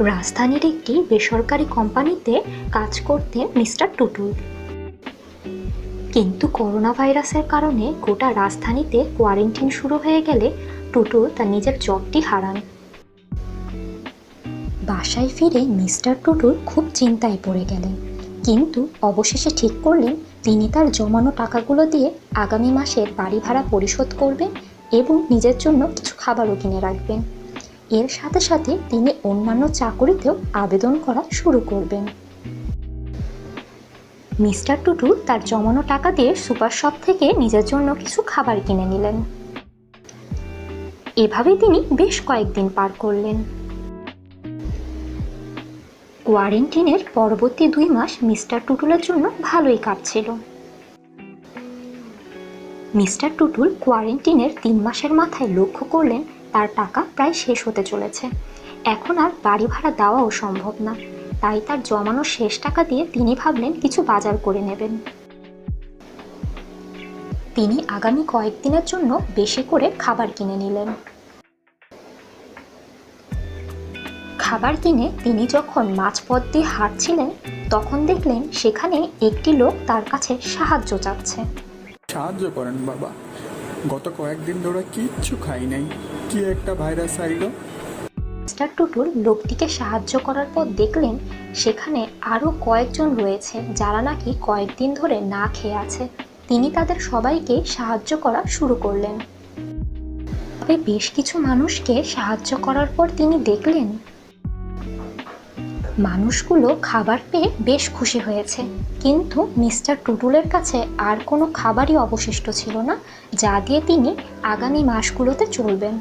রাজধানীর একটি বেসরকারি কোম্পানিতে কাজ করতেন মিস্টার টুটুল। কিন্তু করোনা ভাইরাসের কারণে গোটা রাজধানীতে কোয়ারেন্টাইন শুরু হয়ে গেলে টুটুল তার নিজের জবটি হারান। বাসায় ফিরে মিস্টার টুটুল খুব চিন্তায় পড়ে গেলেন, কিন্তু অবশেষে ঠিক করলেন তিনি তার জমানো টাকাগুলো দিয়ে আগামী মাসের বাড়ি ভাড়া পরিশোধ করবেন এবং নিজের জন্য কিছু খাবারও কিনে রাখবেন। এর সাথে সাথে তিনি অন্যান্য চাকুরিতেও আবেদন করা শুরু করবেন। মিস্টার টুটুল তার জমানো টাকা দিয়ে সুপার শপ থেকে নিজের জন্য কিছু খাবার কিনে নিলেন। এভাবে তিনি বেশ কয়েকদিন পার করলেন। কোয়ারেন্টাইনের পরবর্তী 2 মাস মিস্টার টুটুলের জন্য ভালোই কাটছিল। মিস্টার টুটুল কোয়ারেন্টাইনের 3 মাসের মাথায় লক্ষ্য করলেন তার টাকা প্রায় শেষ হতে চলেছে। এখন আর বাড়ি ভাড়া দেওয়াও সম্ভব না, তাই তার জমানো শেষ টাকা দিয়ে তিনি ভাবলেন কিছু বাজার করে নেবেন। তিনি আগামী কয়েকদিনের জন্য বেশি করে খাবার কিনে নিলেন। খাবার কিনে তিনি যখন মাঝপথ দিয়ে হাঁটছিলেন তখন দেখলেন সেখানে একটি লোক তার কাছে সাহায্য চাচ্ছে। সাহায্য করেন বাবা, গত কয়েকদিন ধরে কিচ্ছু খাই নাই, কি একটা ভাইরাস আইলো। মিস্টার টুটুল লোকটিকে সাহায্য করার পর দেখলেন সেখানে আরও কয়েকজন রয়েছে যারা নাকি কয়েকদিন ধরে না খেয়ে আছে। তিনি তাদের সবাইকে সাহায্য করা শুরু করলেন। তবে বেশ কিছু মানুষকে সাহায্য করার পর তিনি দেখলেন মানুষগুলো খাবার পেয়ে বেশ খুশি হয়েছে, কিন্তু মিস্টার টুটুলের কাছে আর কোনো খাবারই অবশিষ্ট ছিল না যা দিয়ে তিনি আগামী মাসগুলোতে চলবেন।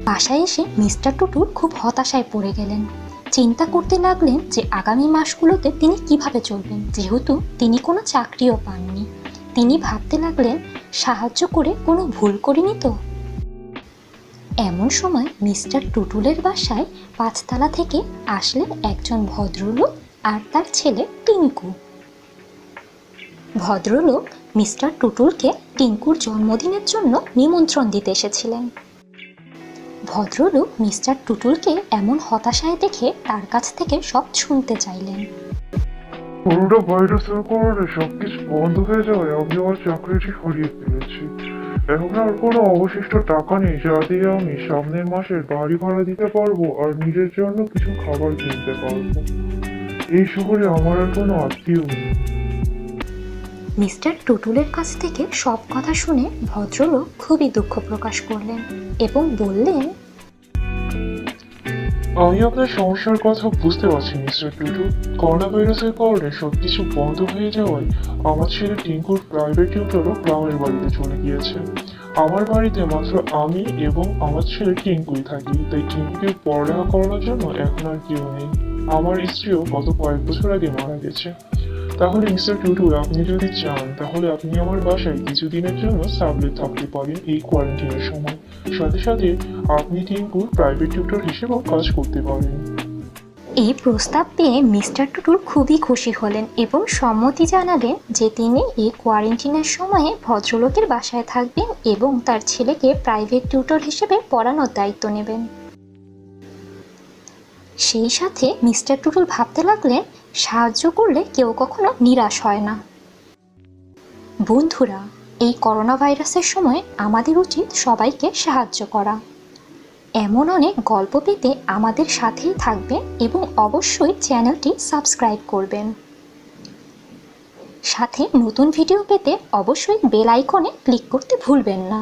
বাসায় এসে মিস্টার টুটুল খুব হতাশায় পড়ে গেলেন। চিন্তা করতে লাগলেন যে আগামী মাসগুলোতে তিনি কিভাবে চলবেন, যেহেতু তিনি কোনো চাকরিও পাননি। তিনি ভাবতে লাগলেন সাহায্য করে কোনো ভুল করিনি তো। এমন সময় মিস্টার টুটুলের বাসায় 5 তলা থেকে আসলেন একজন ভদ্রলোক আর তার ছেলে টিঙ্কু। ভদ্রলোক মিস্টার টুটুলকে টিঙ্কুর জন্মদিনের জন্য নিমন্ত্রণ দিতে এসেছিলেন। ভদ্রলোক মিস্টার টুটুলকে এমন হতাশায় দেখে তার কাছ থেকে সব শুনতে চাইলেন। করোনা ভাইরাসের কারণে সবকিছু বন্ধ হয়ে যাওয়ায় আমি আমার চাকরিটি হারিয়ে ফেলেছি। এখন আর কোনো অবশিষ্ট টাকা নেই যা দিয়ে আমি সামনের মাসের বাড়ি ভাড়া দিতে পারবো আর নিজের জন্য কিছু খাবার কিনতে পারবো। এই শহরে আমার আর কোনো আত্মীয় নেই। মিস্টার টুটুলের কাছ থেকে সব কথা শুনে ভদ্রলোক খুবই দুঃখ প্রকাশ করলেন এবং বললেন, আমি আপনার সমস্যার কথা বুঝতে পারছি মিস্টার টুটুল। করোনা ভাইরাসের কারণে সবকিছু বন্ধ হয়ে যাওয়ায় আমার ছেলে টিঙ্কুর প্রাইভেট টিউটরও গ্রামের বাড়িতে চলে গিয়েছে। আমার বাড়িতে মাত্র আমি এবং আমার ছেলে টিঙ্কুই থাকি, তাই টিঙ্কুকে পড়ালেখা করানোর জন্য এখন আর কেউ নেই। আমার স্ত্রীও গত কয়েক বছর আগে মারা গেছে। তাহলে মিস্টার টুটুল, আপনি যদি চান তাহলে আপনি আমার বাসায় কিছুদিনের জন্য সাবলেট থাকতে পারেন এই কোয়ারেন্টাইনের সময়। সাথে সাথে আপনি টিঙ্কুর প্রাইভেট টিউটর হিসেবেও কাজ করতে পারেন। এই প্রস্তাব পেয়ে মিস্টার টুটুল খুবই খুশি হলেন এবং সম্মতি জানালেন যে তিনি এই কোয়ারেন্টাইনের সময়ে ভদ্রলোকের বাসায় থাকবেন এবং তার ছেলেকে প্রাইভেট টিউটর হিসেবে পড়ানোর দায়িত্ব নেবেন। সেই সাথে মিস্টার টুটুল ভাবতে লাগলেন সাহায্য করলে কেউ কখনো নিরাশ হয় না। বন্ধুরা, এই করোনা ভাইরাসের সময় আমাদের উচিত সবাইকে সাহায্য করা। এমন অনেক গল্প পেতে আমাদের সাথেই থাকবেন এবং অবশ্যই চ্যানেলটি সাবস্ক্রাইব করবেন। সাথে নতুন ভিডিও পেতে অবশ্যই বেল আইকনে ক্লিক করতে ভুলবেন না।